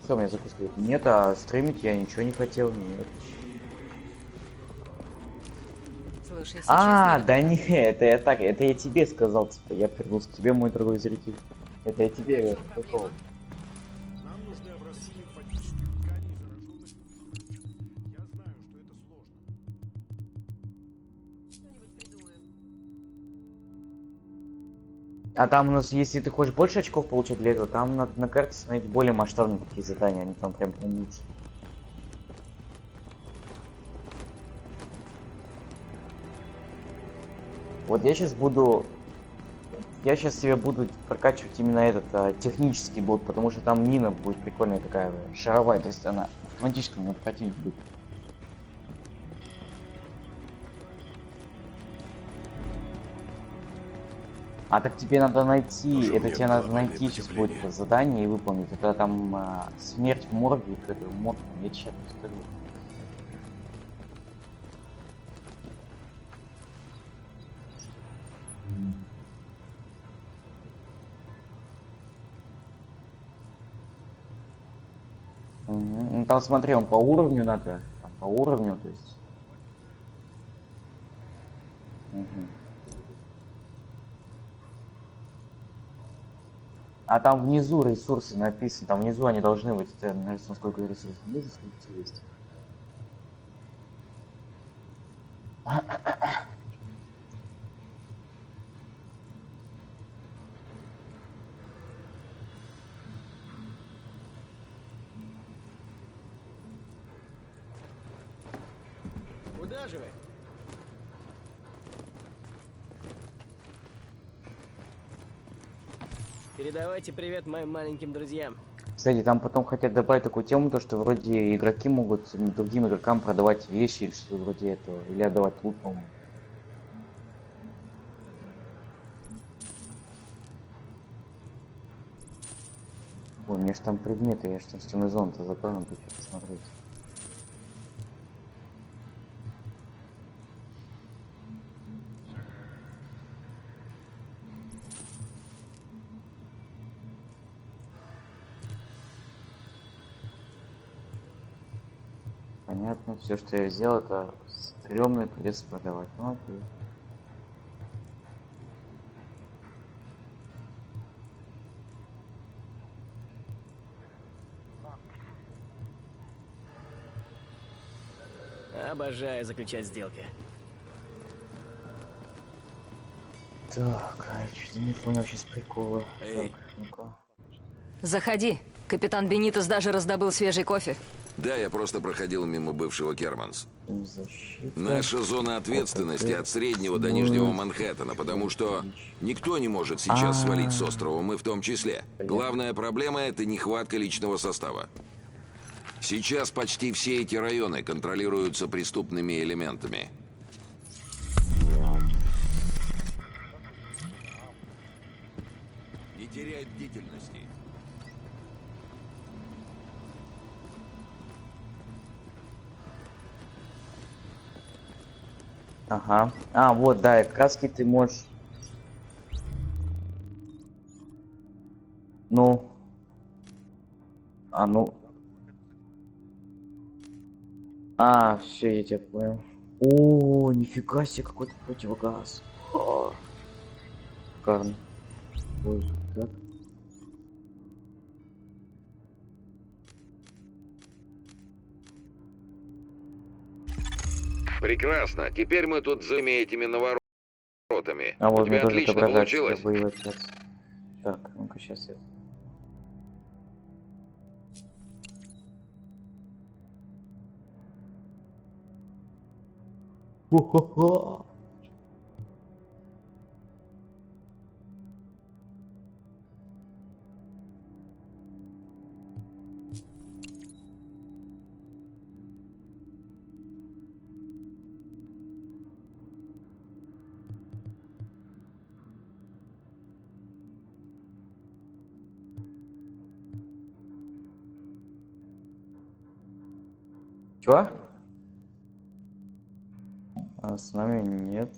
Что меня запускает? Нет, а стримить я ничего не хотел, нет. Слушай, Да не, это я так, это я тебе сказал, типа, я вернулся к тебе, мой дорогой зритель. Это я тебе пришел. Нам нужны образцы лимфатических тканей, зараженных. Я знаю, что это сложно. что-нибудь придумаем. А там у нас, если ты хочешь больше очков получать для этого, там надо на карте смотреть более масштабные такие задания, они там прям лучше. Вот я сейчас себе буду прокачивать именно этот технический бот, потому что там мина будет прикольная такая, шаровая, то есть она автоматически на противник будет. А так тебе надо найти, это тебе надо найти сейчас будет это задание и выполнить. Это там смерть в морге, это морг, я сейчас не скажу. Ну там смотри, он по уровню надо, там, по уровню, то есть. А там внизу ресурсы написаны, там внизу они должны быть, это написано, сколько ресурсов есть, сколько есть. Куда же вы? Передавайте привет моим маленьким друзьям. Кстати, там потом хотят добавить такую тему, то что вроде игроки могут другим игрокам продавать вещи или что вроде этого, или отдавать лут, по-моему. Ой, у меня же там предметы, я же там стены зон-то закрыл, надо посмотреть. Понятно, все, что я сделал, это стрёмный придется продавать. Ну, окей. Обожаю заключать сделки. Так, а что-то не понял сейчас прикола. Так, ну-ка. Заходи. Капитан Бенитос даже раздобыл свежий кофе. Да, я просто проходил мимо бывшего Керманс. Защита. Наша зона ответственности от Среднего до Нижнего Манхэттена, потому что никто не может сейчас свалить с острова, мы в том числе. Главная проблема – это нехватка личного состава. Сейчас почти все эти районы контролируются преступными элементами. теряй бдительности. Ага. А, вот, да, и краски ты можешь... Ну... А, ну... А, все, я тебя понял. О, нифига себе, какой-то противогаз. О, шикарно. Ой, так. Прекрасно. Теперь мы тут за этими наворотами. А У вот мне тебя тоже отлично отображается получилось. как боевой отряд. Так, ну-ка сейчас я... Хо-хо-хо. Чё? А с нами нет.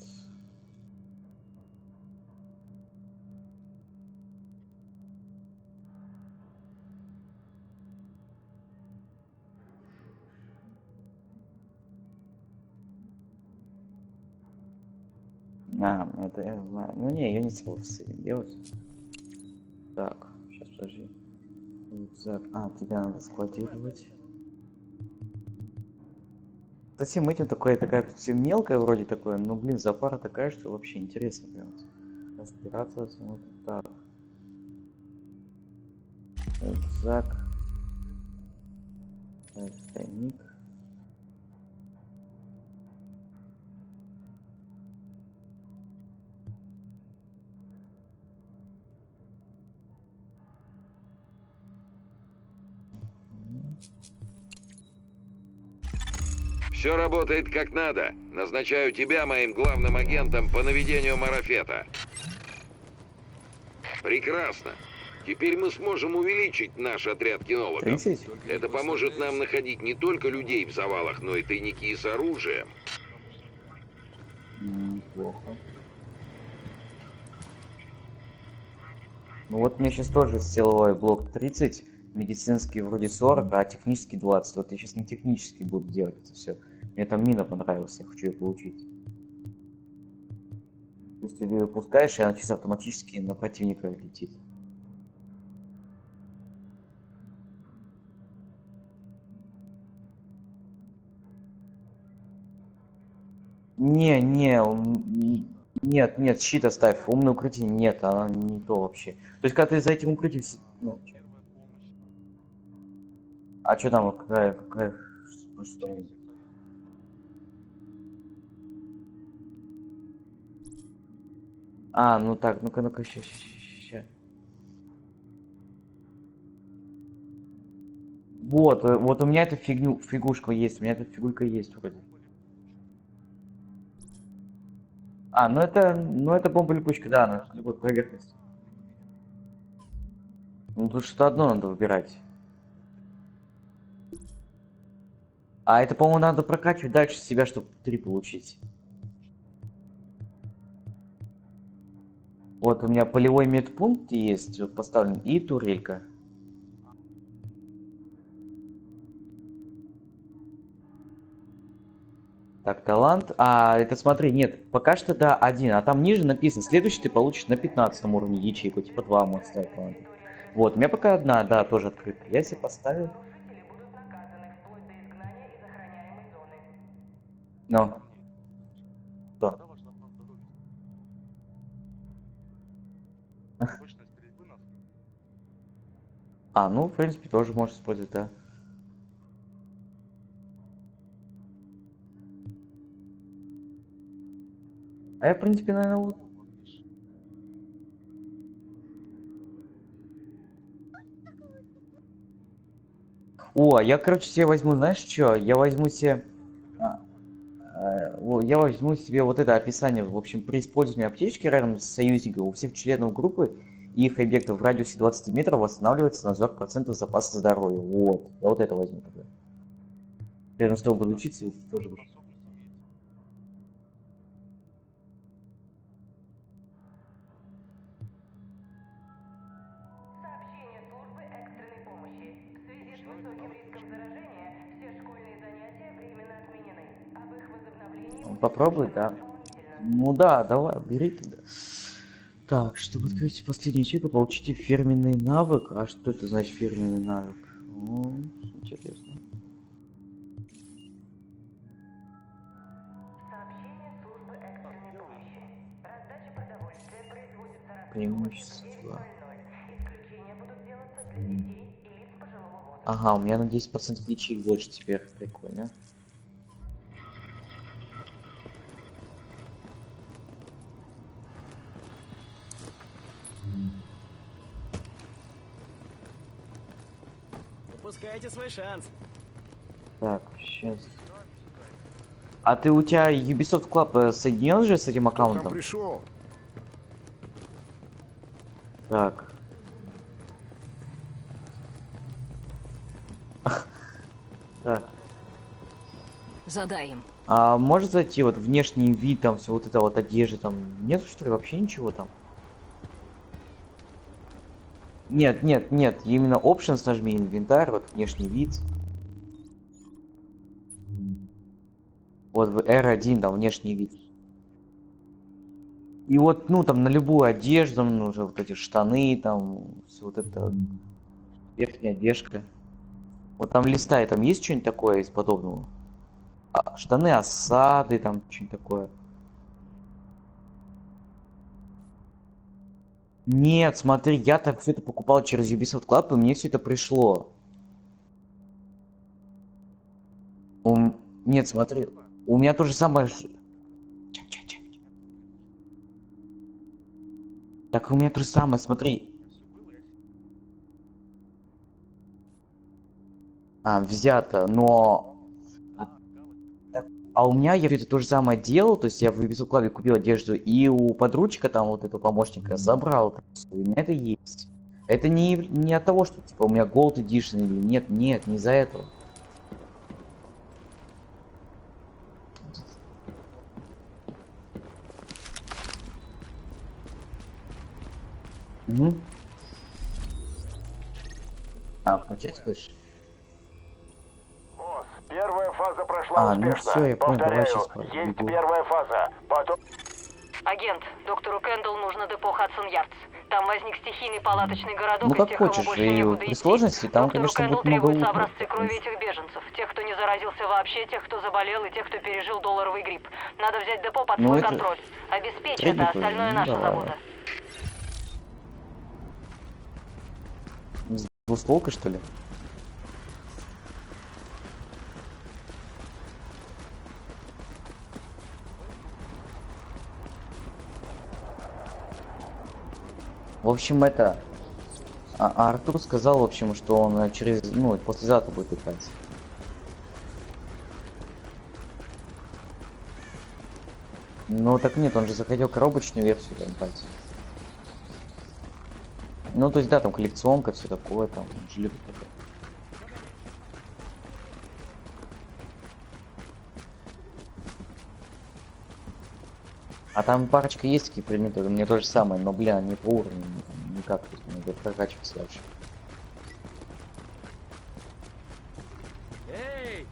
А, это я знаю. Ну не, я не смог с этим делать. Так, сейчас подожди. Рюкзак. А, тебя надо складировать. Совсем этим такая все мелкая вроде такое, но блин, запара такая, что вообще интересно прям. Разбираться вот так. Рюкзак. Так, тайник. Все работает как надо. Назначаю тебя моим главным агентом по наведению марафета. Прекрасно. Теперь мы сможем увеличить наш отряд кинологов. 30? Это поможет нам находить не только людей в завалах, но и тайники с оружием. Неплохо. Ну вот мне сейчас тоже силовой блок 30, медицинский вроде 40, а технический 20. Вот я сейчас не технический буду делать это все. Мне там мина понравилась, я хочу ее получить. То есть ты ее пускаешь, и она чисто автоматически на противника летит. Нет, щит оставь, умное укрытие нет, она не то вообще. То есть, когда ты за этим укрытием... Ну, а что там, что? А, ну так, ну-ка, ща. Вот у меня эта фигушка есть, у меня эта фигурка есть вроде. А, ну это бомба-липучка, да, на любой поверхности. Ну тут что-то одно надо выбирать. А это, по-моему, надо прокачивать дальше себя, чтобы 3 получить. Вот у меня полевой медпункт есть, вот поставлен, и турелька. Так, талант. А, это смотри, нет, пока что да, 1, а там ниже написано, следующий ты получишь на 15 уровне ячейку, типа 2 можно ставить талант. Вот, у меня пока одна, да, тоже открыта. Я себе поставил. Но. Что? А, ну, в принципе, тоже можешь использовать, да. А я, в принципе, наверное, вот... О, я, короче, себе возьму, знаешь что? Я возьму себе... Я возьму себе вот это описание, в общем, при использовании аптечки рядом с союзником у всех членов группы их объектов в радиусе 20 метров восстанавливается на 40% запаса здоровья. Вот. Я вот это возьму тогда. Рядом с тобой буду учиться и тоже буду. Сообщение службы экстренной помощи. В связи с высоким риском заражения все школьные занятия временно отменены. Об их возобновлении Попробуй, да. Ну да, давай, бери тогда. Так, чтобы открыть последний ячейку, получите фирменный навык. А что это значит фирменный навык? Ну, интересно. сообщение службы экстренной помощи. Раздача продовольствия производится раз в Преимущество. 9:00. Исключения будут делаться для детей и лиц пожилого возраста. Ага, у меня на 10% ячеек больше теперь. Прикольно. Упускайте свой шанс. Так, сейчас. А ты у тебя Ubisoft Club соединен же с этим Кто там аккаунтом? пришел? Так. Так. Задай им. А может зайти вот внешний вид, там все вот это вот одежды, там нет что ли вообще ничего там? Нет, нет, нет, именно Options нажми, инвентарь, вот внешний вид. Вот в R1 там внешний вид. И вот, ну там на любую одежду, ну, уже вот эти штаны, там, все вот это, верхняя одежда. Вот там листай, там есть что-нибудь такое из подобного? А, штаны осады, там что-нибудь такое. Нет, смотри, я так все это покупал через Ubisoft Club, и мне все это пришло. Нет, смотри, у меня то же самое. Так у меня то же самое, смотри. А, взято, но... А у меня я это то же самое делал, то есть я в Ubisoft Club купил одежду, и у подручика там вот этого помощника забрал. Там всё, и у меня это есть. Это не от того, что типа у меня Gold Edition или нет, нет, не из-за этого. Угу. А, включать хочешь? Босс, первая фаза прошла А, ну успешно. все, я понял, давай Повторяю, сейчас есть побегу. первая фаза. Потом... Агент, доктору Кэндалл нужно депо Хадсон-Ярдс. Там возник стихийный палаточный городок Ну из как тех, кому хочешь, больше и некуда при идти. сложности там, Доктору конечно, Кэндалл будет много требуются лута. образцы крови этих беженцев. Тех, кто не заразился вообще, тех, кто заболел, и тех, кто пережил долларовый грипп. Надо взять депо под Ну, свой это контроль. Обеспечь это, средний уровень, остальное ну, наша давай. забота. С двустволкой, что ли? В общем, это... А Артур сказал, в общем, что он через... Ну, послезавтра будет играть. Ну, так нет, он же захотел коробочную версию там брать. Ну, то есть, да, там коллекционка, все такое, там, он же любит такое. А там парочка есть такие предметы, мне то же самое, но, бля, не по уровню, никак, то есть, надо прокачиваться дальше. Эй!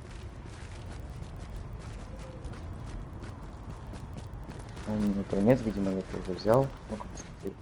Ну, предмет, видимо, я тоже взял. Ну-ка, посмотри.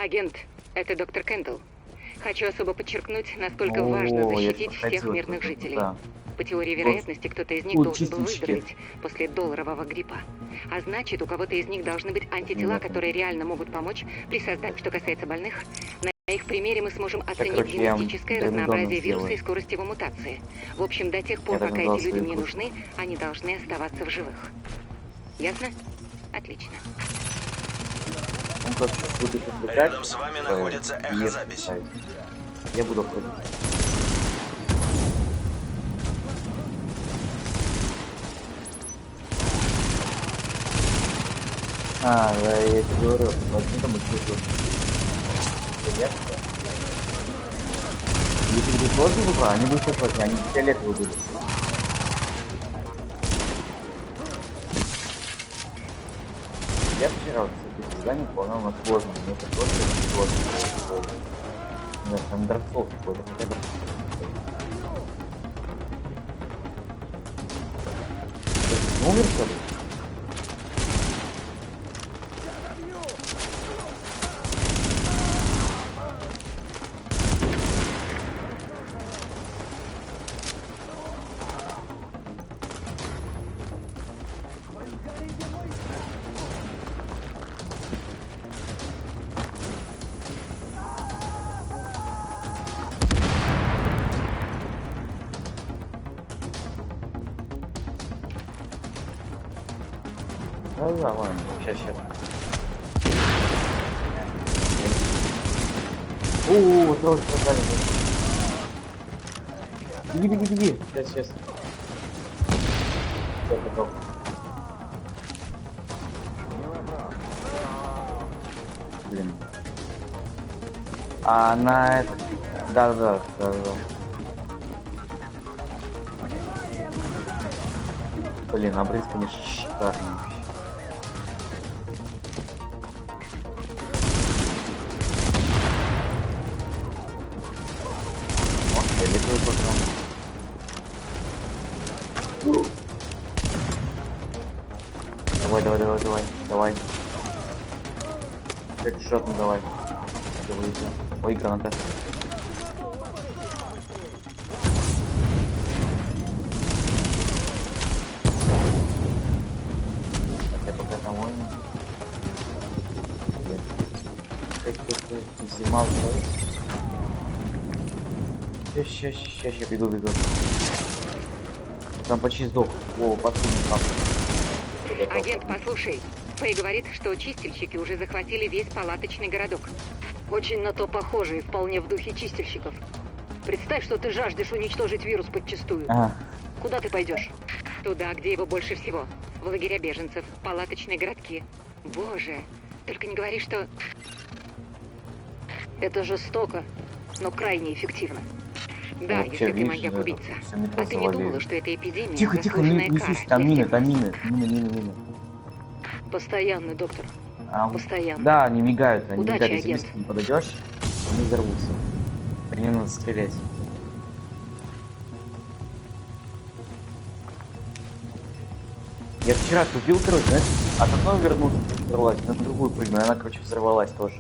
Агент, это доктор Кэндалл. Хочу особо подчеркнуть, насколько О, важно я защитить всех проходил мирных это, жителей. да. По теории вероятности, кто-то из них Ой, должен был чистильщики. выздороветь после долларового гриппа. А значит, у кого-то из них должны быть антитела, Ну, да. которые реально могут помочь при создании. Что касается больных, на их примере мы сможем оценить короче, я генетическое Дэмидона разнообразие вируса сделаю. и скорость его мутации. В общем, до тех пор, Я пока назвал эти люди свою мне пушку. нужны, они должны оставаться в живых. Ясно? Отлично. Он как сейчас будет отвлекать. Рядом с вами находится и эхозапись. ставить. Я буду ходить. А, да, я тебе говорю, возьми там еще что-то. Понятно? Если будут сложно выбрать, они будут все сложнее, они фиолетовые будут. Я вчера, кстати, задание выполнял на сложном, но это просто сложно. Нет, там Dark Souls какой-то, хотя бы. Ты умер, что ли? Да, ладно, сейчас. О, тоже создали. Беги. Сейчас. Я готов. Блин. А на этот... Да. Блин, обрез, конечно, шикарный. Давай. Хедшот, ну давай. Ой, граната. Я пока домой. Снимал. Сейчас я бегу. Там почти сдох. О, пацаны, там. Агент, послушай. Фэй говорит, что чистильщики уже захватили весь палаточный городок. Очень на то похоже и вполне в духе чистильщиков. Представь, что ты жаждешь уничтожить вирус подчистую. Куда ты пойдешь? Туда, где его больше всего. В лагеря беженцев, палаточные городки. Боже, только не говори, что... Это жестоко, но крайне эффективно. Да, Вообще, если ты видишь, маньяк да, убийца. всё метро А ты не завалили. думала, что эта эпидемия Тихо, заслуженная не кара несись, там для мины, всех? мины. Постоянный, доктор. Постоянно. Да, они мигают, Удачи, если агент. близко не подойдешь, они взорвутся. По ним надо стрелять. Я вчера купил, короче, знаешь, от одной вернулся, взорвалась, на другую прыгну, и она, короче, взорвалась тоже.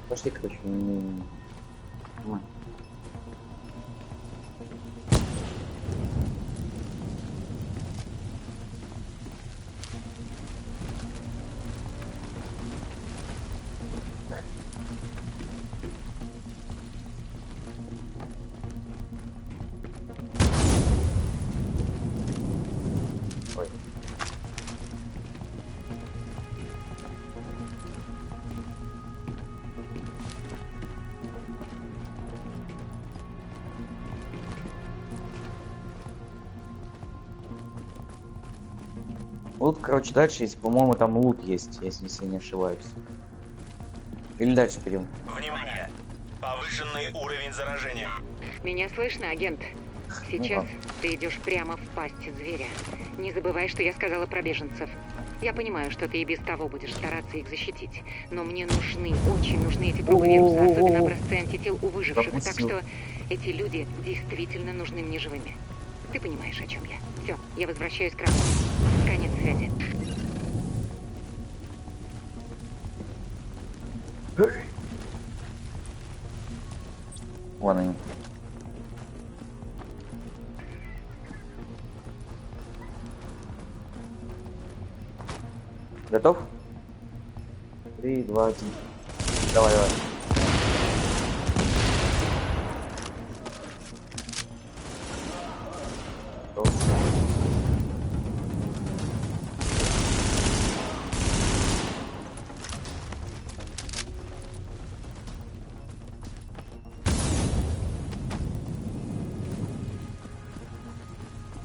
Пошли, короче, Ой. Вот, короче, дальше есть, по-моему, там лут есть, если я не ошибаюсь. Или дальше пойдем. Внимание! Повышенный уровень заражения. Меня слышно, агент? Сейчас ладно. ты идешь прямо в пасть зверя. Не забывай, что я сказала про беженцев. Я понимаю, что ты и без того будешь стараться их защитить, но мне нужны, очень нужны эти пробы вируса, особенно образцы антител у выживших, так Допустил. что эти люди действительно нужны мне живыми. Ты понимаешь, о чем я. Все, я возвращаюсь к работе. Конец связи. Готов? 3, 2, 1. Давай, давай. Готов.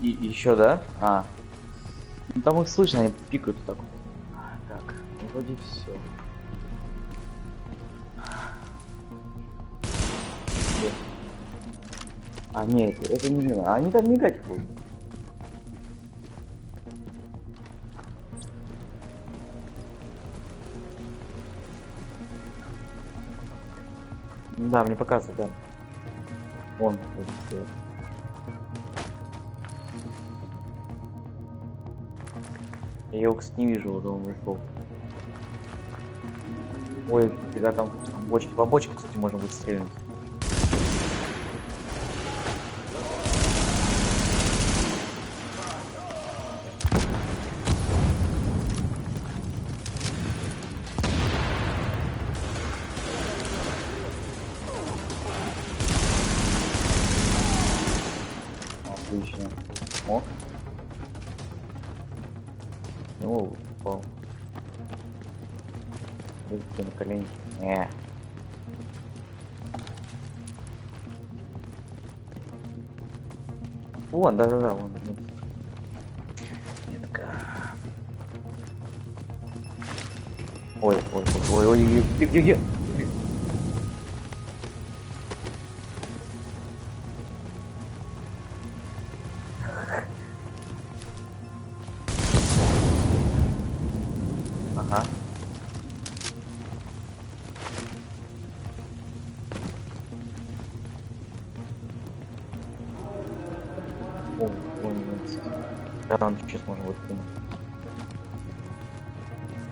И еще, да? А. Ну там их слышно, они пикают вот так вот. Так, вроде все. А, нет, это не мимо. Они там мигать будут. Да, мне показывает, да. Он. Вот, я его, кстати, не вижу, вот он вышел. Ой, когда там бочки, по бочкам, кстати, можно будет стрелять. Отлично. О. Ну, упал. Выйти на колени. Вон, да-да-да, вон. Метка. Ой, ой, ой, ой, ой, где? Ага. О, вон, да, там сейчас можно вот кинуть.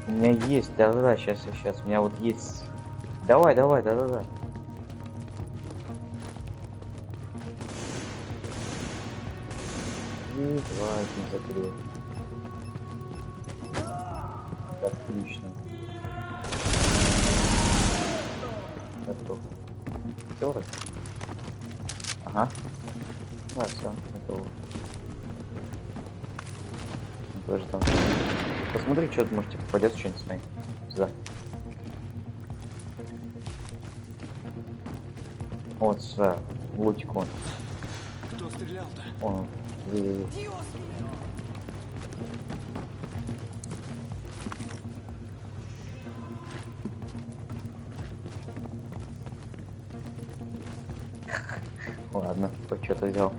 У меня есть, да-да-да, сейчас, у меня вот есть. Давай, давай, да-да-да. И 2, 1, закрыл. Отлично. Готов. Все вроде? Ага. Да, все, готово. Тоже там. Посмотри, что может тебе попадется что-нибудь с моей. Сюда. Вот сюда. Лутик он. Кто стрелял-то? Он. Ладно, хоть что-то взял.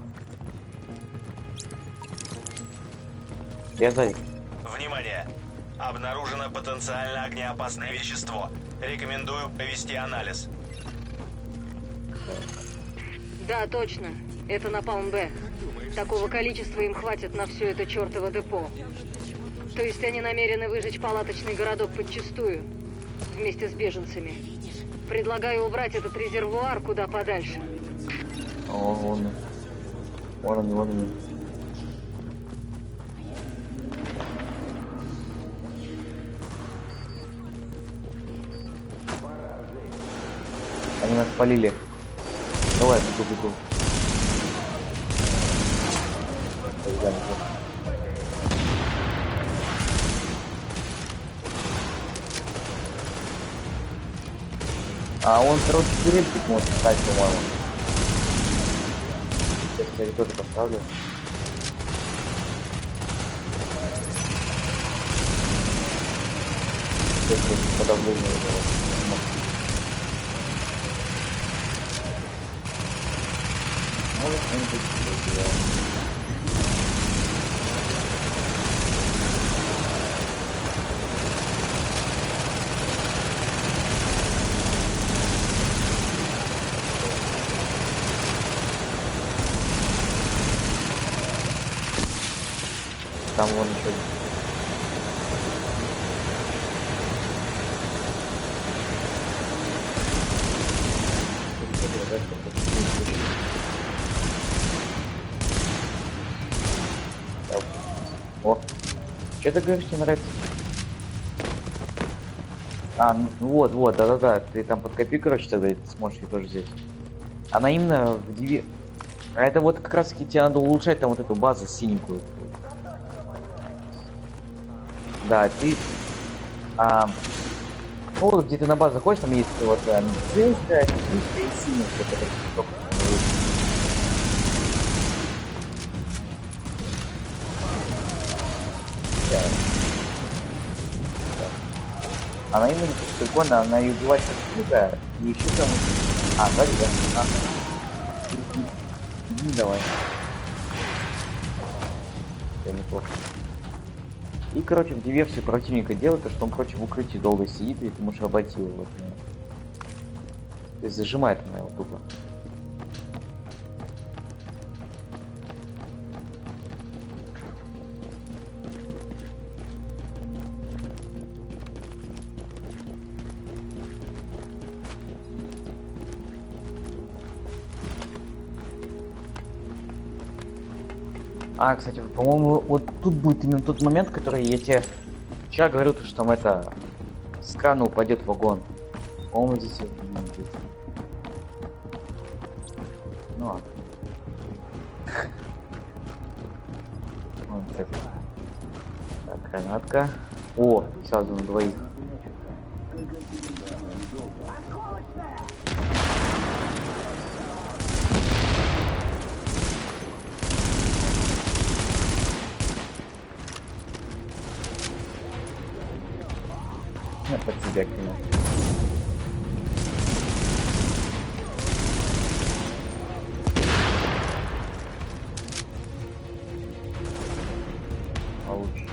Я сзади. Внимание! Обнаружено потенциально огнеопасное вещество. Рекомендую провести анализ. Да, точно. Это напалм Б. Такого количества им хватит на все это чертово депо. То есть они намерены выжечь палаточный городок подчистую. Вместе с беженцами. Предлагаю убрать этот резервуар куда подальше. О, вон он. Вон он, вон он. Они нас спалили. Давай, бегу. А он, короче, турельчик может стать, по-моему. Сейчас я тоже поставлю. Сейчас подавление его. Может, что-нибудь сделать. Там вон еще. О, что ты говоришь, тебе нравится? Ну вот, да-да-да. Ты там подкопи, короче, тогда и ты сможешь ее тоже взять. Она именно в диви... А это вот как раз таки тебе надо улучшать там вот эту базу синенькую. Да, ты... ну вот где ты на базу заходишь, там есть вот медицинская, техническая и синенькая, которая только... Она именно прикольно, она и убивает как и еще там... давай, да. Давай. Это неплохо. И, короче, в диверсию противника делает то, что он, короче, в укрытии долго сидит, и ты можешь обойти его. Вот, то есть зажимает она его тупо. Кстати, по-моему, вот тут будет именно тот момент, который я тебе вчера говорил, что там это с крана упадет вагон. По-моему, здесь вот будет. Ну ладно. Вот так. Так, гранатка. О, сразу на двоих. Под себя кинул. Получше.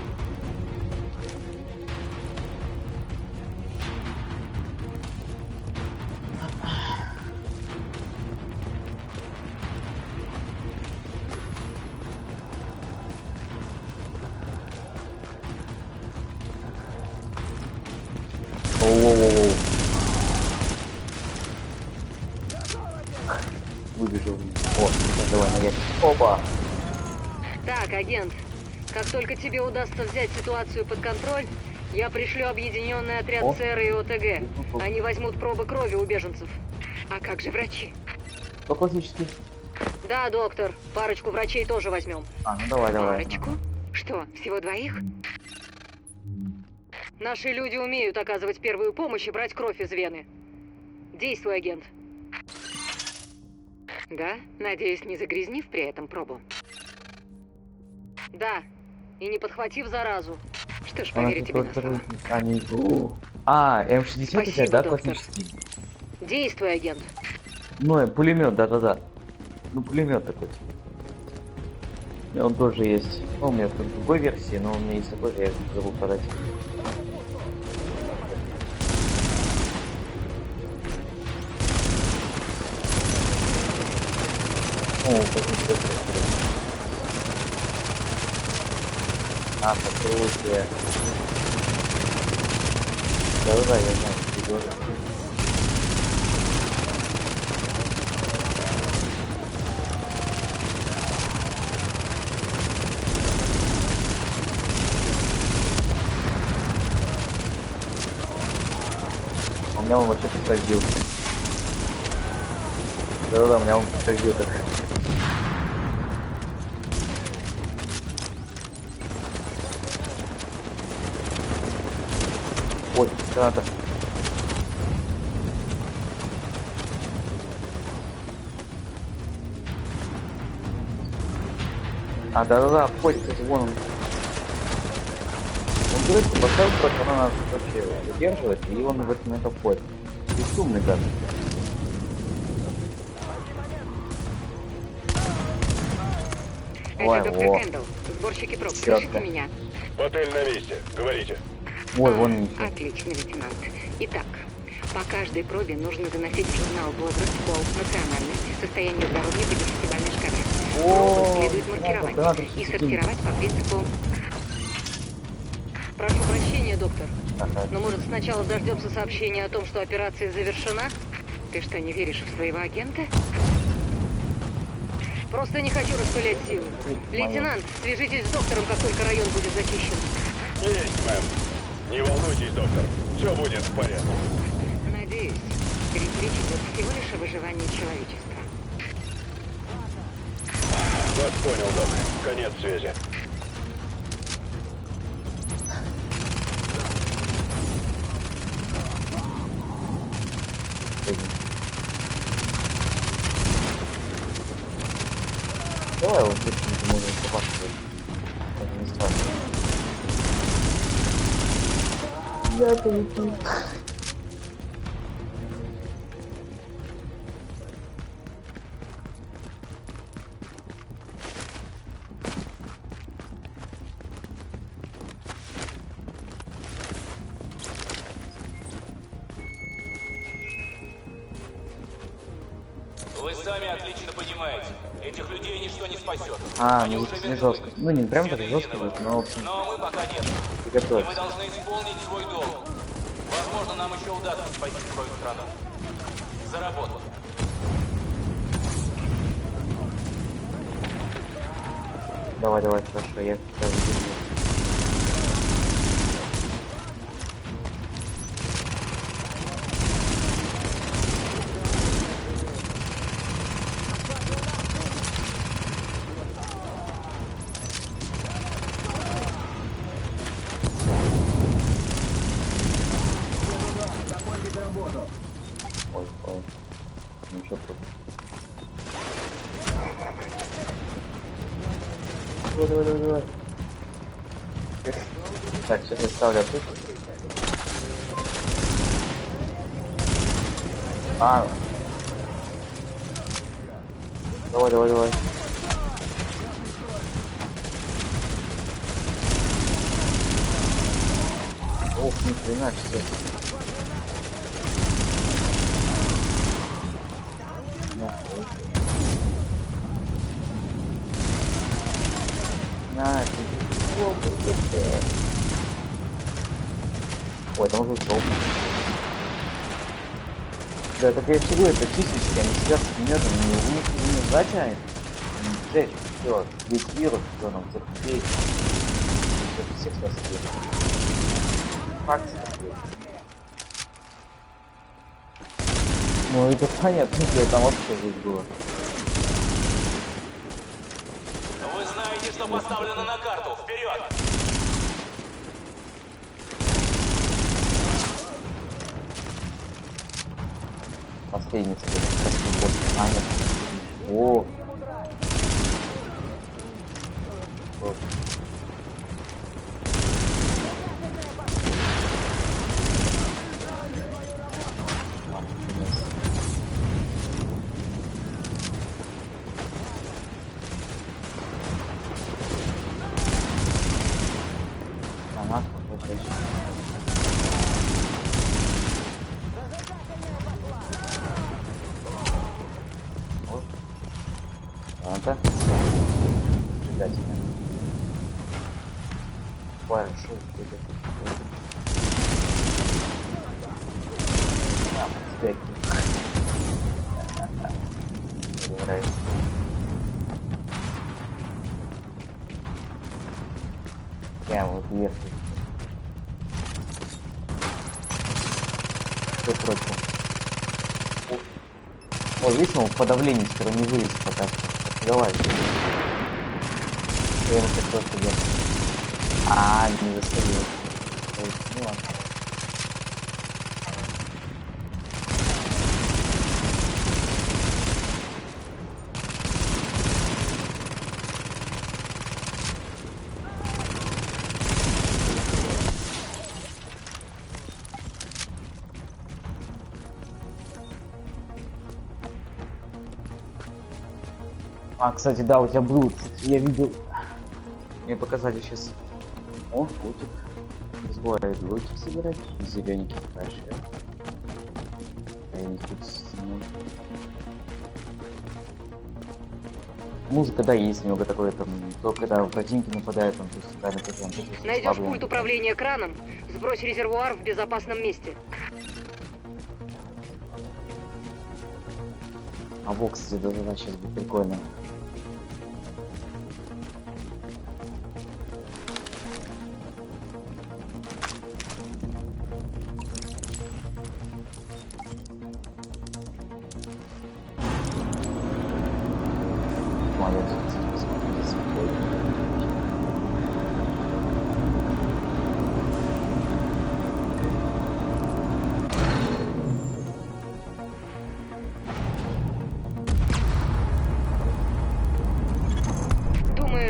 Воу-воу-воу. Выбежал. О, давай на ящик. Опа! Так, агент, как только тебе удастся взять ситуацию под контроль, я пришлю объединенный отряд ЦР и ОТГ. Они возьмут пробы крови у беженцев. А как же врачи? Что классический? Да, доктор, парочку врачей тоже возьмем. Ну давай. Парочку? Что, всего двоих? Наши люди умеют оказывать первую помощь и брать кровь из вены. Действуй, агент. Да? Надеюсь, не загрязнив при этом пробу. Да, и не подхватив заразу. Что ж, поверю тебе на слово. М60 Спасибо, у тебя, да, доктор. классический? Действуй, агент. Ну, пулемет, да. Ну, пулемет такой. И он тоже есть. Ну, у меня в другой версии, но у меня есть такой же, я забыл продать. Покрутие. Да, я знаю, что ты говоришь. У меня он вообще подтвердил. Да, у меня он подтвердил так. Ой, граната. Да, входит, кстати, вон он. Он говорит, что поставил, как она нас вообще удерживает, и он в этот момент обходит. Бесшумный гад. Ой, Это доктор Кэндалл, сборщики проб. Чёрт. Слышите меня? Отель на месте. Говорите. Ой, вон. Отлично, лейтенант. Итак, по каждой пробе нужно заносить в журнал возраст, пол, национальность, состояние здоровья по десятибалльной шкале. Пробы следует маркировать и сортировать по принципу... Прошу прощения, доктор. Ага. Но может сначала дождемся сообщения о том, что операция завершена? Ты что, не веришь в своего агента? Просто не хочу распылять силы. Лейтенант, свяжитесь с доктором, как только район будет зачищен. Есть, мэм. Не волнуйтесь, доктор. Все будет в порядке. Надеюсь, ведь речь идет всего лишь о выживании человечества. Вас понял, док. Конец связи. Давай вот здесь можно попасть. Это не страшно. Я полетел. Вы сами отлично понимаете, этих людей ничто не спасет. А, ну это не жестко. Ну не прям так жестко будет, но в общем Но мы пока нет. И мы приготовься. должны исполнить свой долг. Возможно, нам еще удастся спасти свою страну. За работу. Давай, давай, хорошо, я сейчас держу. Ой, ой. Ничего тут. Давай, давай, давай, давай. Так, сейчас я ставлю тут. А. Давай, давай, давай. Ох, ни хрена себе. На, ой, там уже ушел. Да, так я всего это чисточки, они сидят с минетом, у них не сдача, жесть, все, весь вирус, все, нам терпеть. Всех спасти. Факт спасти. Ну это понятно, что там вообще здесь было. Вы знаете, что поставлено на карту. Вперед! Последний теперь. А, нет. О! Вот. Ага, вот здесь. Вот. Надо. Дать. Большой будет. Спеки. Мне нравится. Прям вот вверх. Что против? О, видишь, он в подавлении скоро не вылез пока что. Давай. Я ему хотел себе. А, не застрелил. Ой, ну ладно. А, кстати, да, у тебя блуд. Я видел. Мне показали сейчас. О, лутик. Сбывает лутик собирать. Зелененький дальше. Я не тут сниму. Музыка, да, есть немного такое там. То когда противники нападают, там, то есть когда Найдешь пульт управления краном, сбрось резервуар в безопасном месте. А вот, кстати, да, сейчас будет прикольно.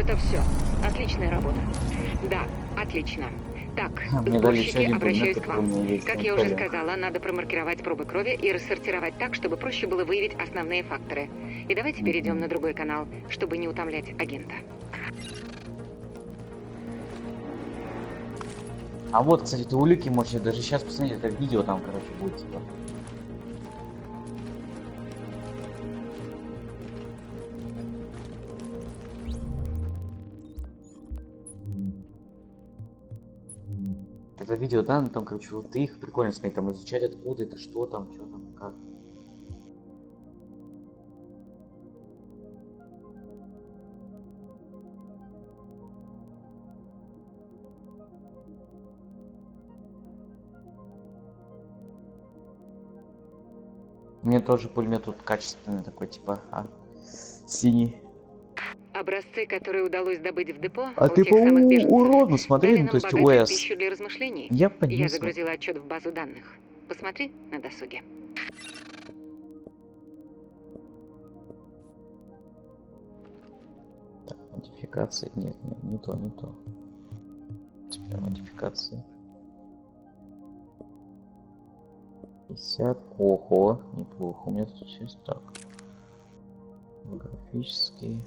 это все. Отличная работа. Да, отлично. Так, Мне дали еще сборщики, один обращаюсь предмет, к который у вам. меня есть Как на я уже столе. сказала, надо промаркировать пробы крови и рассортировать так, чтобы проще было выявить основные факторы. И давайте перейдем на другой канал, чтобы не утомлять агента. А вот, кстати, ты улики можешь даже сейчас посмотреть, это видео там, короче, будет типа. Это видео, да, ну, там, короче, вот их прикольно смотреть, там изучать откуда это, что там, как. Мне тоже пулемет тут качественный такой, типа, синий. Образцы, которые удалось добыть в депо, А у ты тех самых по беженцев, уроду смотри, дали ну нам то есть богатую ОС. пищу для размышлений. Я Я поднес. загрузила отчет в базу данных. Посмотри на досуге. Так, модификации. Нет, не то, не то. Теперь модификации. 50. Ого, неплохо. У меня тут сейчас так. Графический.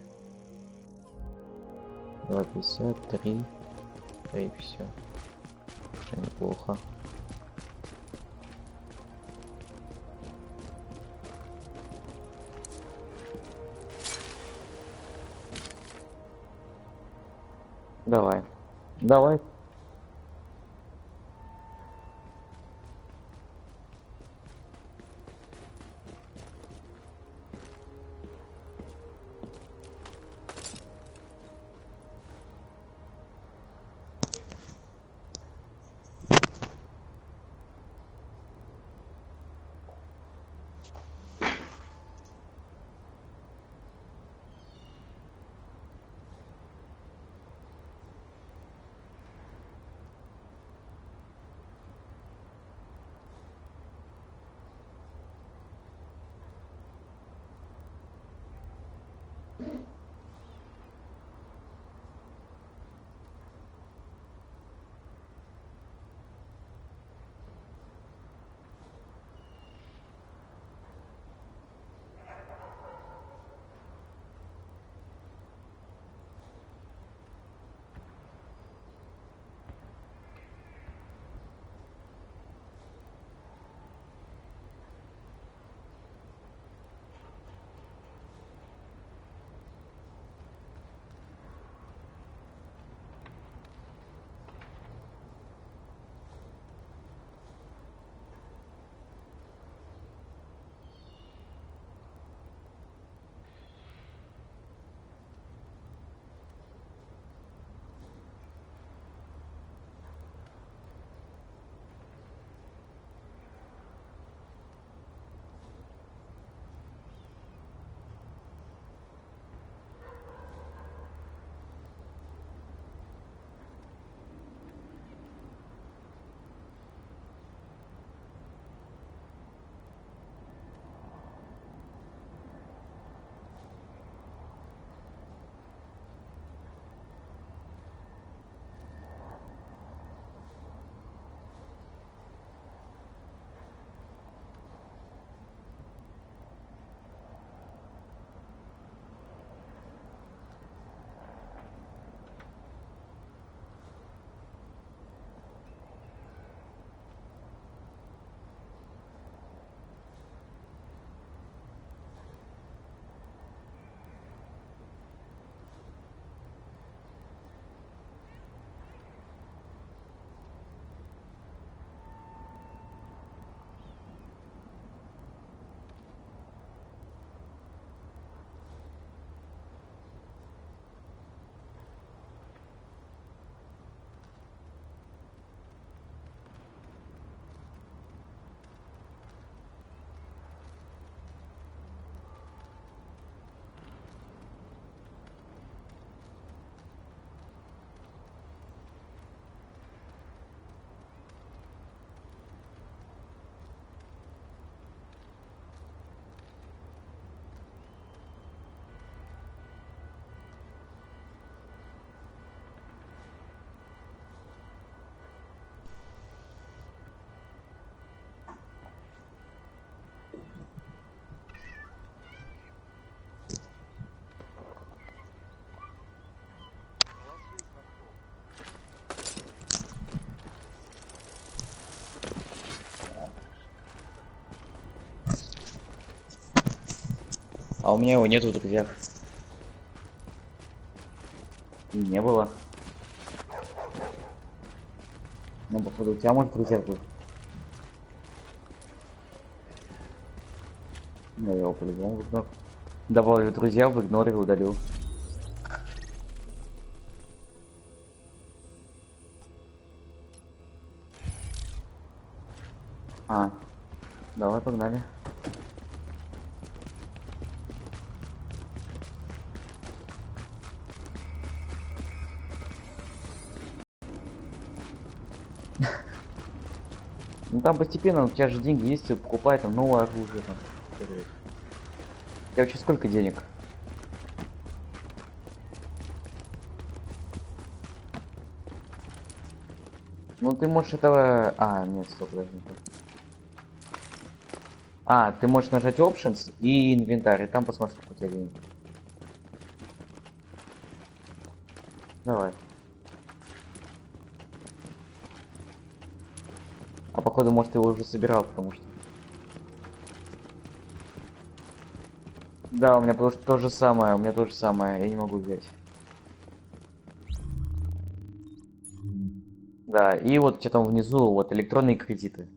2,53. И все. Уже неплохо. Давай. Давай. А у меня его нету в друзьях. И не было. Ну, походу, у тебя может в друзьях был. Ну, я его по-любому выгнал. Добавлю в друзья, в игноре удалил. А, давай, погнали. Ну там постепенно, у тебя же деньги есть, ты покупай там новое оружие там. У тебя вообще сколько денег? Ну ты можешь этого... А, нет, стоп, подожди. А, ты можешь нажать Options и инвентарь, и там посмотришь, сколько у тебя денег. Давай. А походу, может, ты его уже собирал, потому что... Да, у меня то же самое, у меня то же самое, я не могу взять. Да, и вот что там внизу, вот электронные кредиты.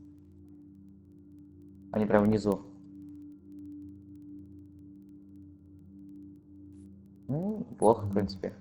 Они прям внизу. Ну, плохо, в принципе.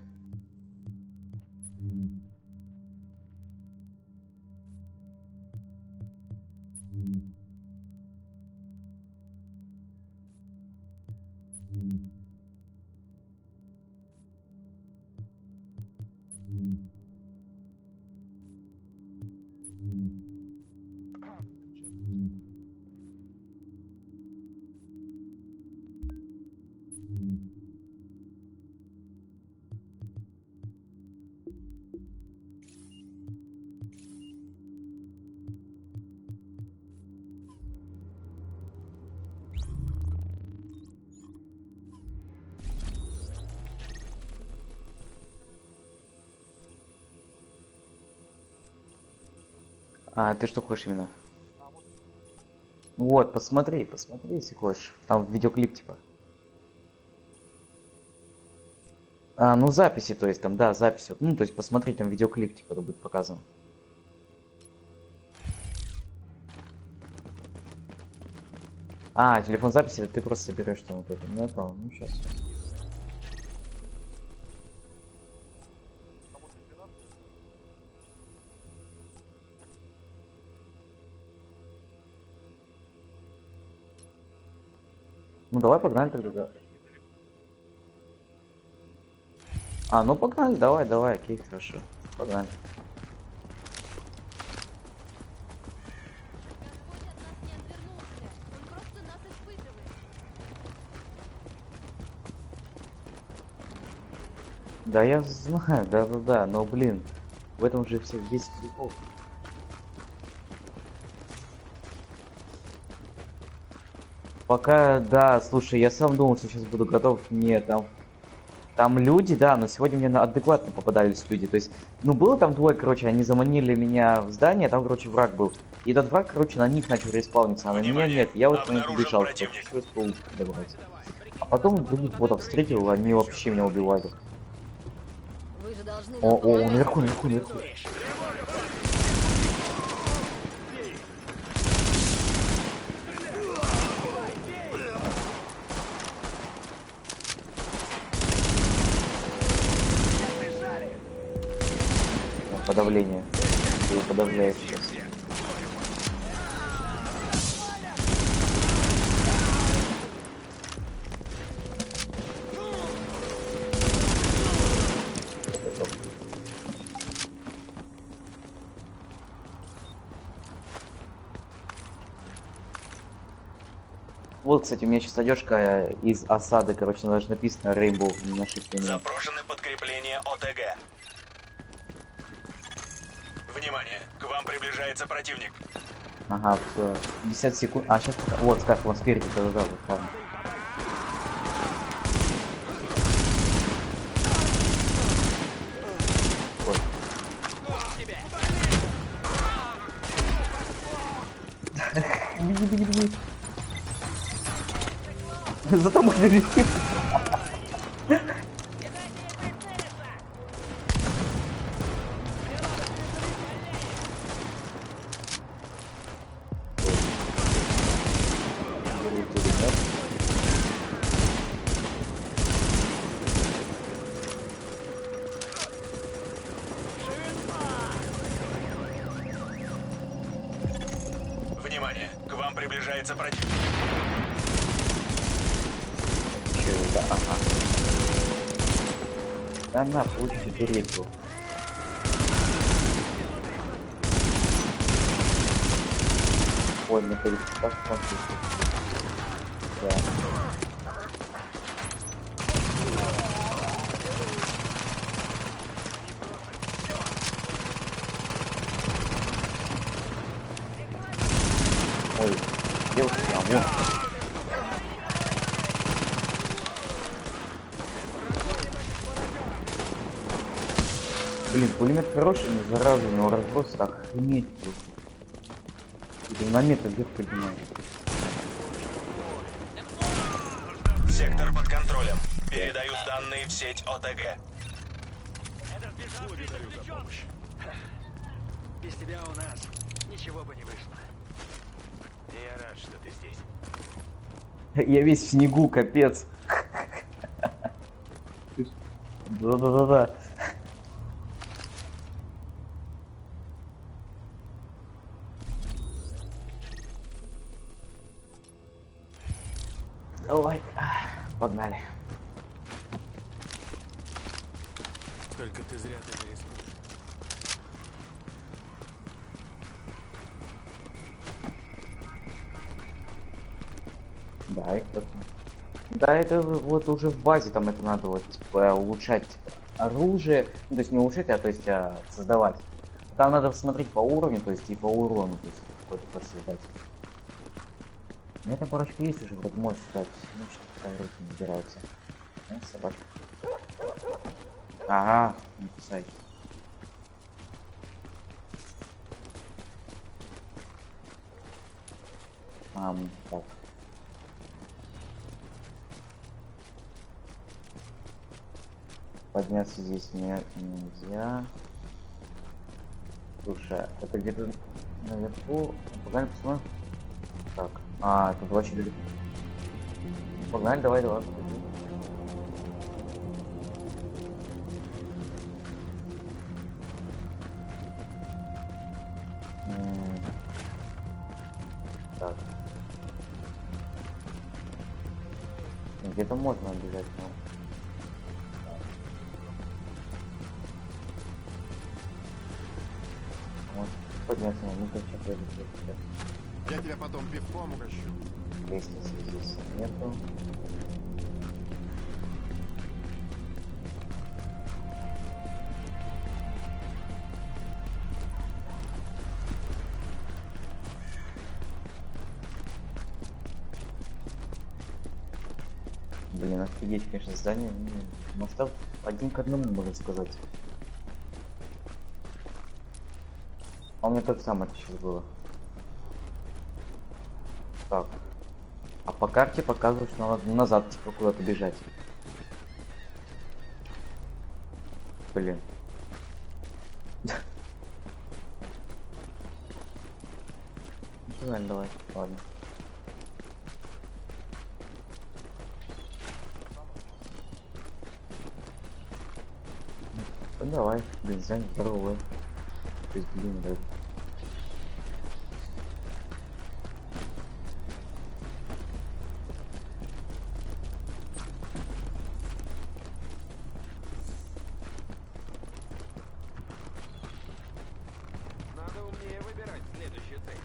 А, ты что хочешь именно? Вот, посмотри, если хочешь. Там видеоклип типа. А, ну записи, то есть там, да, записи. Ну, то есть посмотри, там видеоклип типа будет показан. А, телефон записи, ты просто соберешь там вот это. Ну, я понял, ну сейчас. Ну давай погнали тогда, да. А, ну погнали, давай, окей, хорошо. Погнали. Да я знаю, да, но блин, в этом же все весь прикол. Пока, да, слушай, я сам думал, что сейчас буду готов. Нет, там люди, да, но сегодня мне адекватно попадались люди. То есть, ну было там двое, короче, они заманили меня в здание, там, короче, враг был. И этот враг, короче, на них начал респауниться, а на меня нет. Я вот на них убежал, пришлось добрать. А потом других ботов встретил, они вообще меня убивали. О, наверху. Подавление. Ты его подавляешь сейчас. Вот, кстати, у меня сейчас одежка из осады, короче, даже написано Rainbow на шифте. Запрошены подкрепления ОТГ. Внимание, к вам приближается противник. Ага, все. 50 секунд. А, сейчас. Вот, скажешь, вон спереди, да, вот, ладно. Вот. Беги. Зато мы долетим. Внимание, к вам приближается противник. Чё это? Ага. Да на, получите перейду. Ой, на перекрестах смотрите. Да. Ой, девушка, а вон. Блин, пулемет хороший, но зараза, но разброс охренеть. Динамит вверх поднимает. Сектор под контролем. Передаю данные в сеть ОТГ. Без тебя у нас ничего бы не вышло. Я рад, что ты здесь. Я весь в снегу, капец. Да-да-да-да. Давай, погнали. Только ты зря так рискуешь. Да, это... Да, это вот уже в базе там это надо вот типа улучшать оружие, ну, то есть не улучшать, а то есть создавать. Там надо смотреть по уровню, то есть и по урону, то есть какой-то создать. У меня там парочка есть уже, вроде можешь стать. Ну что-то там руки не набираются. Собачка. Ага, не кусай. Так. Подняться здесь нельзя. Слушай, это где-то наверху. Погнали посмотрим. Так, тут вообще далеко. Погнали, давай. Подожди. Так. Где-то можно обижать, но... Может подняться, ну как сейчас Я тебя потом пивком угощу. лестницы здесь нету. Блин, офигеть, конечно, здание. Масштаб один к одному, можно сказать. А у меня так само это сейчас было. Так. А по карте показывают, что надо назад типа куда-то бежать. Блин. Ну ладно, давай, ладно. Ну давай, блин, здание здоровое. То есть, блин, да. Надо умнее выбирать следующую цель.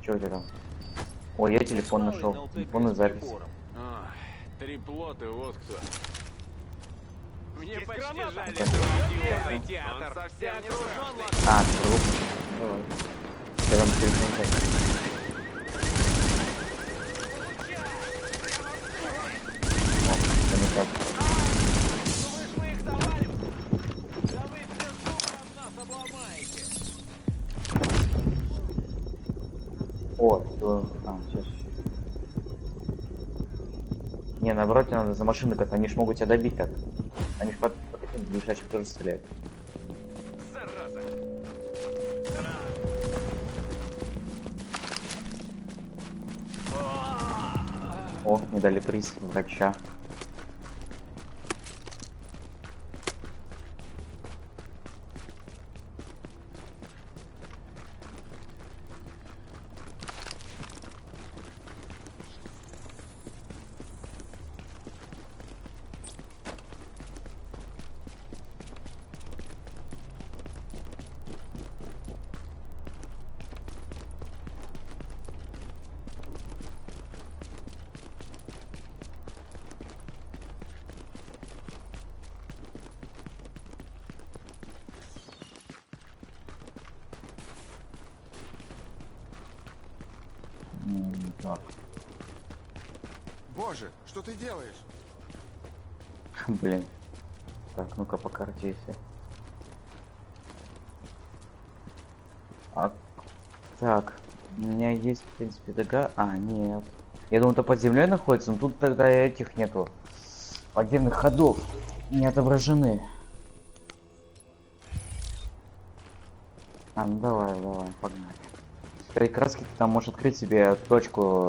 Чё у тебя там? Ой, я телефон нашел. Телефонную запись. Триплоты, вот кто. Мне почти жаль Да. этого театр. Он совсем не страшный. Труп. Давай. Я вам телефон запись. О, это не так. Думаешь, мы их завалим? Да вы все духом нас обломаете. О, что? тебе надо за машиной как-то, они ж могут тебя добить как. Они ж по таким ближайшим тоже стреляют. Зараза! О, мне дали приз врача. Так. Боже, что ты делаешь? Блин. Так, ну-ка по карте если. А, так, у меня есть, в принципе, дога. А, нет. Я думал, это под землей находится, но тут тогда этих нету. Подземных ходов не отображены. А, ну давай, погнали. При краске ты там можешь открыть себе точку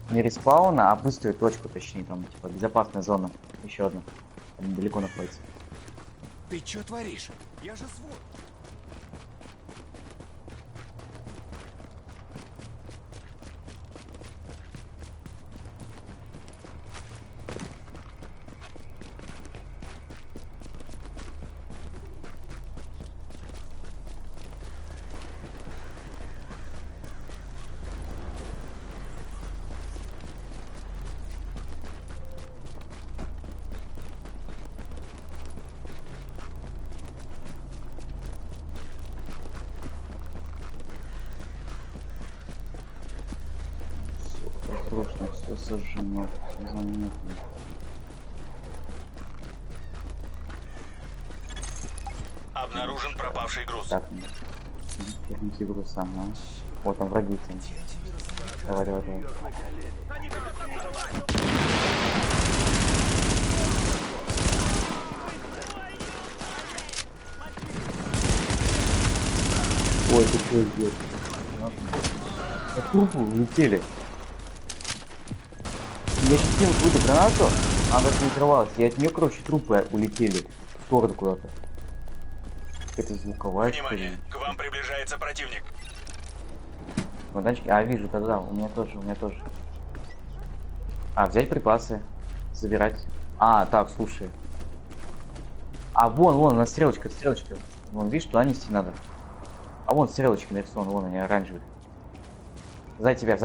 не респауна, а быструю точку, точнее, там, типа, безопасная зона. Еще одна. Там недалеко находится. Ты что творишь? Я же свой. Срочно все сожжено. Обнаружен пропавший груз. Так, техники груза, ага. Вот там враги там. Давай. Ой, ты что сделал? На трупу улетели. Я сейчас кинул какую-то гранату, она даже не взорвалась. Я от нее, короче, трупы улетели в сторону куда-то. Это звуковая, что ли? Внимание, к вам приближается противник. Чемоданчики. А, вижу, тогда. У меня тоже. А, взять припасы. Забирать. А, так, слушай. А, вон, на стрелочка. Вон, видишь, туда нести надо. А вон стрелочки нарисованы, вон они оранжевые. За тебя.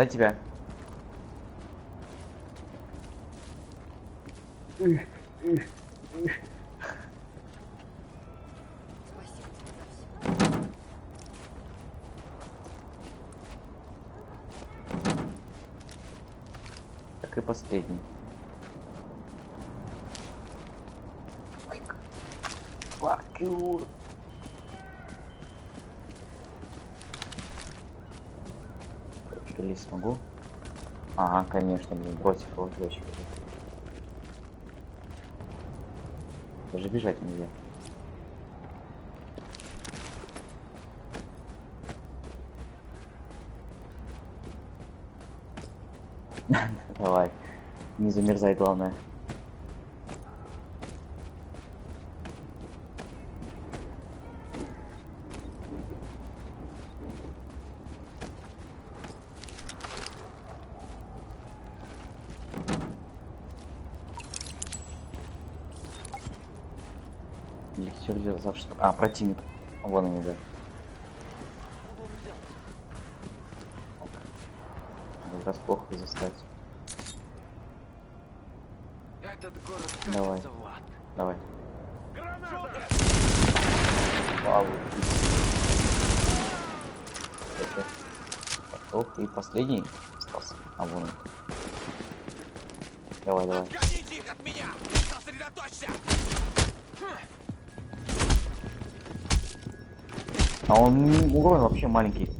Так и последний. Fuck you. Лезть смогу? Ага, конечно, блин, против лодочки. Даже бежать нельзя. Давай. Не замерзай, главное. Все взял, завтра. А, противник. Вон они, да. Врасплох застать. Этот город Давай. кажется в ад. Давай. Граната! Вау. Ох, и последний остался. А вон он. Давай. Гоните их от меня! Сосредоточься! А он урон вообще маленький.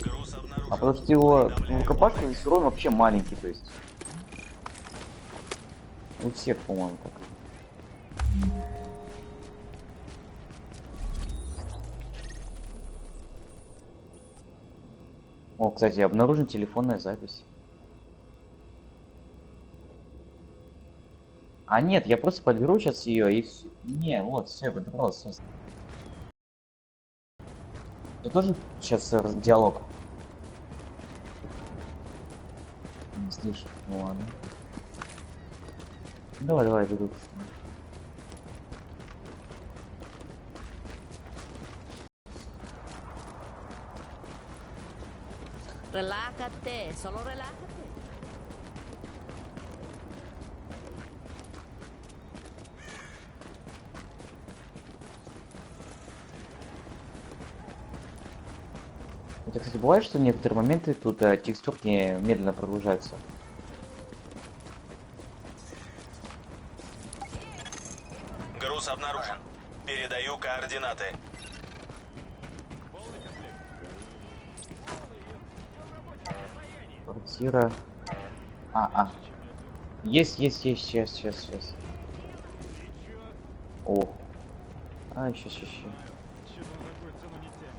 Груз обнаружен. А потому что его рукопашный урон вообще маленький, то есть. У всех, по-моему, так. О, кстати, обнаружена телефонная запись. А нет, я просто подберу сейчас ее и не, вот, все, подобрал, все. Ты тоже сейчас диалог? Не слышу. Ну ладно. Давай, бегу. Relájate, solo relájate. Это, кстати, бывает, что в некоторые моменты тут текстурки медленно прогружаются. Груз обнаружен. Передаю координаты. Квартира. Есть, сейчас. О. Сейчас.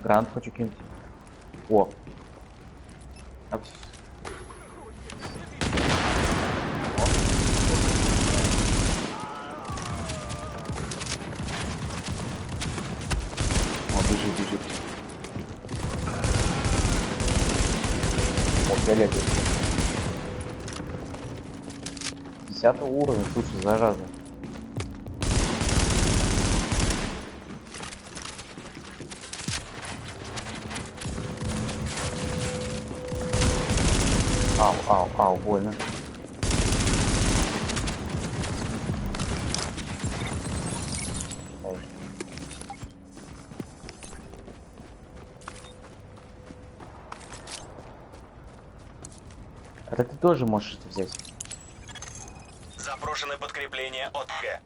Грант хочу кинуть. О. Бежит. О, фиолетовый. 10 уровня, слушай, зараза. Ау, больно. Это ты тоже можешь это взять. Запрошено подкрепление от Г.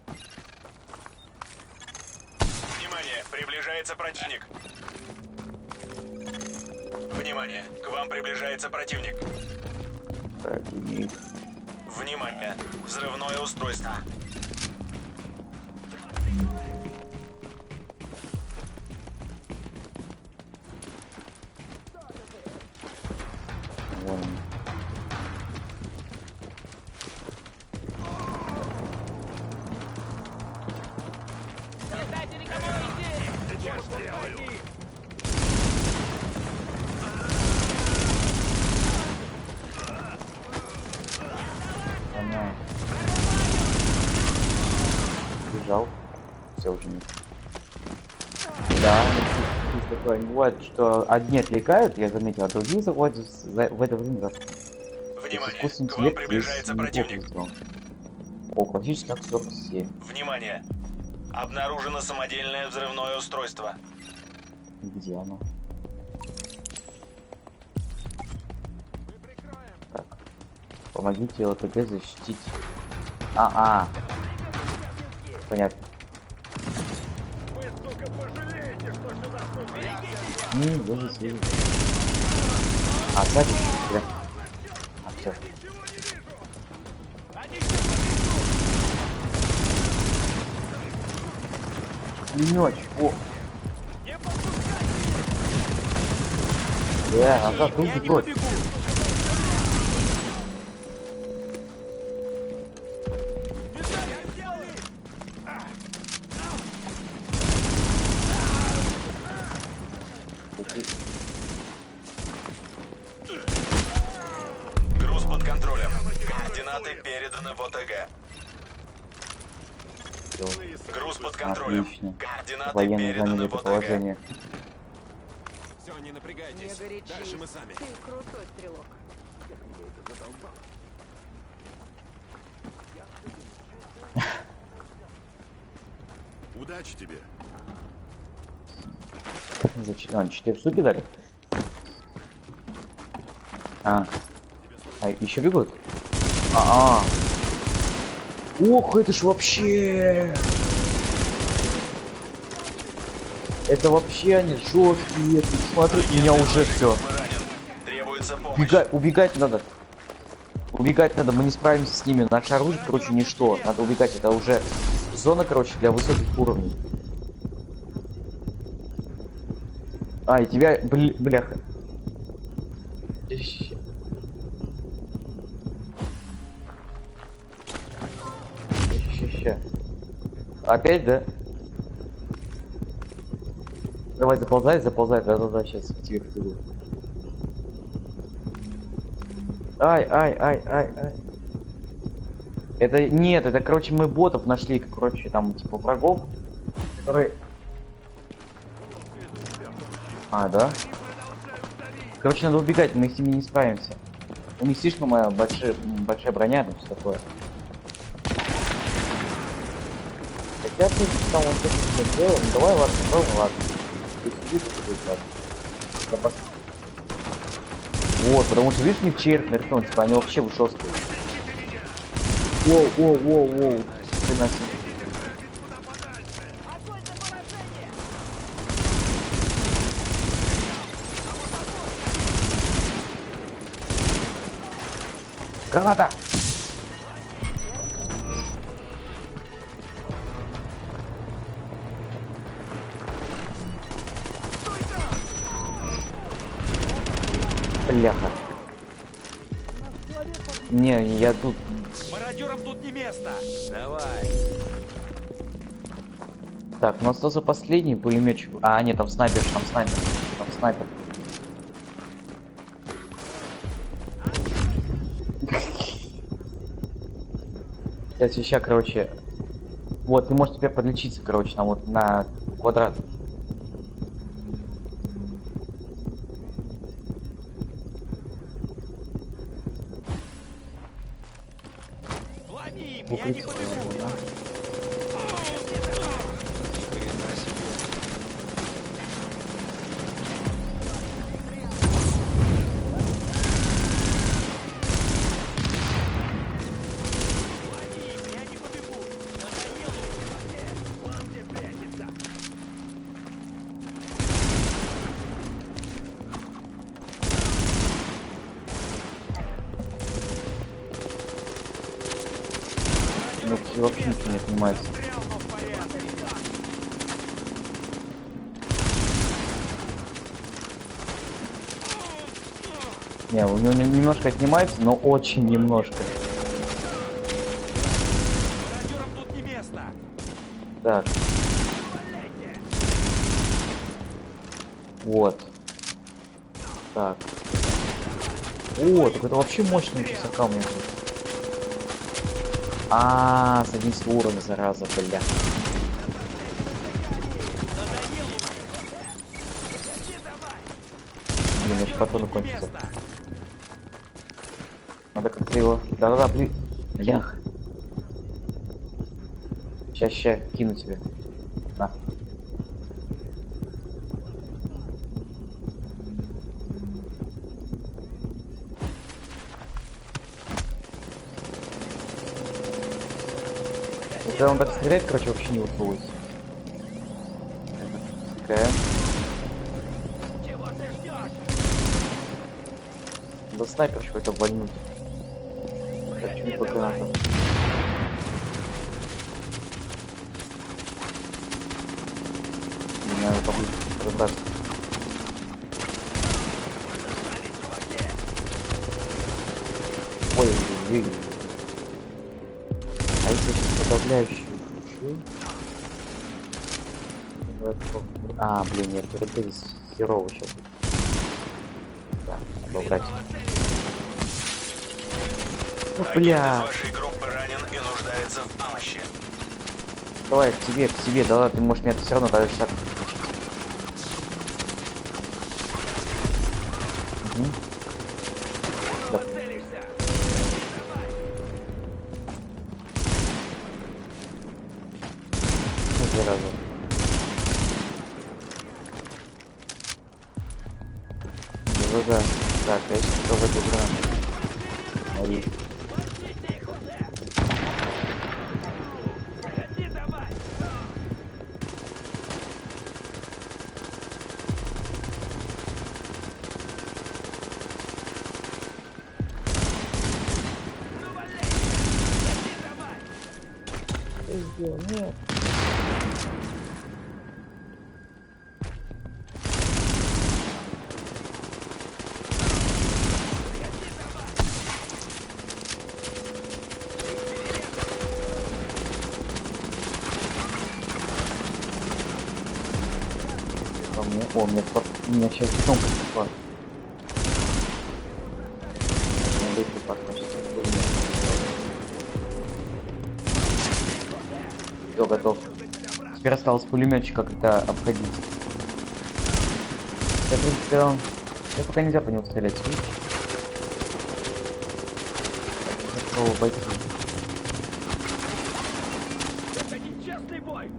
Внимание, приближается противник. Внимание, к вам приближается противник. Внимание, взрывное устройство. Вон он. Понятно. Бежал. Все уже нет. Да, такое бывает, что одни отвлекают, я заметил, а другие заходят в это время. Внимание, к вам приближается противник. О, классический как 47. Внимание, обнаружено самодельное взрывное устройство. Где оно? Так. Помогите ЛТГ защитить. Понятно. Держись. Сзади тебя. Все. Пулемётчик, о. Назад, тут. Груз под контролем. Координаты переданы в ОТГ. Груз под контролем. Отлично. Координаты Военные переданы заняли в это ОТГ. положение. Все, не напрягайтесь. Не горячись. Дальше мы сами. Ты крутой стрелок. Удачи тебе. Зачем? 4 штуки дали? Еще бегут? Ох, это ж вообще... Это вообще они жесткие. Смотри, у меня уже все. Требуется помощь. Убегать надо. Убегать надо, мы не справимся с ними. Наше оружие, короче, ничто. Надо убегать, это уже зона, короче, для высоких уровней. А, и тебя, бляха. Ща. Опять, да? Давай, заползай, да, сейчас в тебя вперед. Ай. Это, нет, это, короче, мы ботов нашли, короче, там, типа, врагов, которые... А, да? Короче, надо убегать, мы с ними не справимся. У них слишком большая броня, там все такое. Хотя ты там он что-то сделал, ну давай, ладно, ладно. Ты сидишь, будет ладно. Вот, потому что, видишь, мне череп нарисован, типа, они вообще вышёскивают. Воу. Ты нас... Граната! Бляха. Не, я тут... Мародерам тут не место. Давай. Так, у нас остался последний пулеметчик. А, нет, там снайпер. Сейчас, короче... Вот, ты можешь теперь подлечиться, короче, там вот на квадрат. Лови, я не побегу. Ну, вообще ничего не понимается. Не, у него немножко отнимается, но очень немножко. Мародерам тут не место. Так. Вот. Так. О, так это вообще мощный часака у меня тут. А, с 11 уровня, зараза, бля. Блин, еще патроны кончатся. Надо как-то его... Да-да-да, блин. Блях. Ща, кину тебе. На. Когда он так стреляет, короче, вообще не выходит. Такая. Да снайпер какой-то вольнуть. Хочу не по гранатам. Не надо побыть разобраться. Ой, а если я сейчас подавляющий включу? А, блин, нет, это херово сейчас. Да, надо убрать. Ну, бля. Вашей группы ранен и нуждается в помощи. Давай, к тебе, да, ты можешь меня все равно даже сейчас включить. Угу. Да. Зараза. Да. Так, а если кто в эту гранату? Смотри. Нет. О, мне сейчас потом пришла. Все, готов. Теперь осталось пулеметчика как-то обходить. Я, в принципе, я пока нельзя по нему стрелять, видишь? Хорошо, бойцы. Это нечестный бой!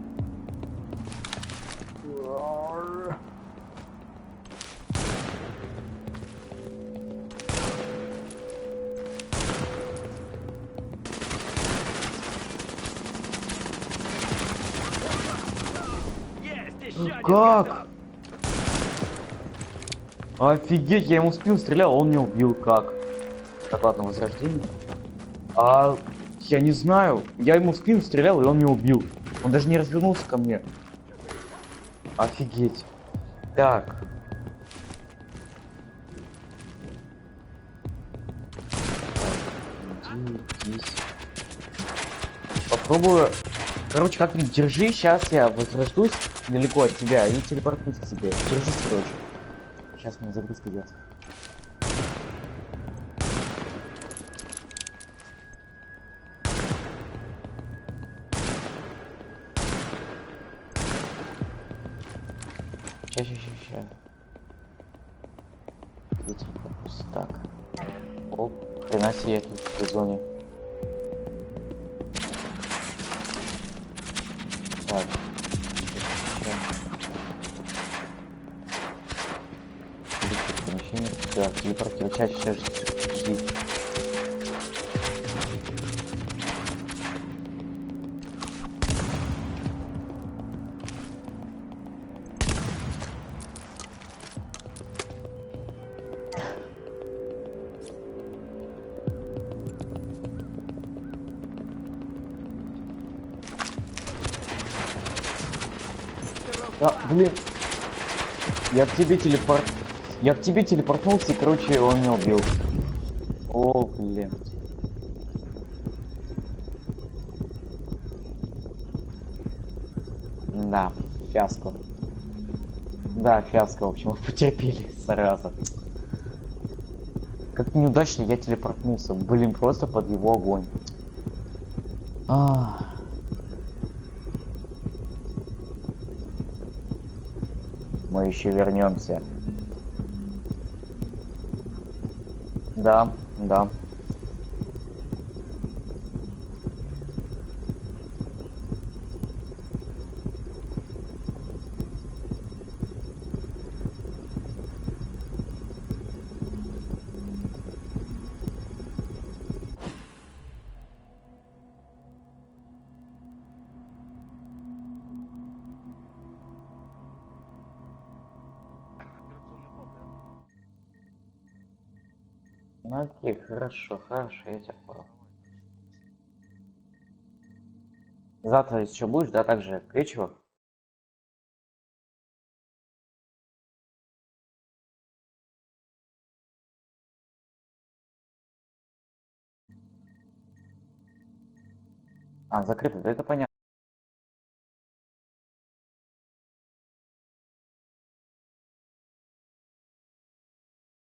Есть еще один Как? готов! Офигеть, я ему в спину стрелял, он меня убил. Как? Так, ладно, возрождение. А я не знаю. Я ему в спину стрелял, и он меня убил. Он даже не развернулся ко мне. Офигеть. Так. Здесь. Попробую. Короче, как-нибудь держи, сейчас я возрождусь далеко от тебя и телепортнусь к тебе. Держись, короче. Сейчас мне загрузка идет. Сейчас. Видите, просто так. Оп, хрена себе я тут в зоне. Так. Помещение. Так, телепортировать. Сейчас. Жди. Да, блин. Я к тебе телепортнулся, и, короче, он меня убил. О, блин. Да, фиаско. Да, фиаско, в общем, мы потерпели сразу. Как неудачно я телепортнулся. Блин, просто под его огонь. Мы еще вернемся. Да. Ну окей, хорошо, я тебя понял. Завтра еще будешь, да, также к вечеру? А, закрыто, да это понятно.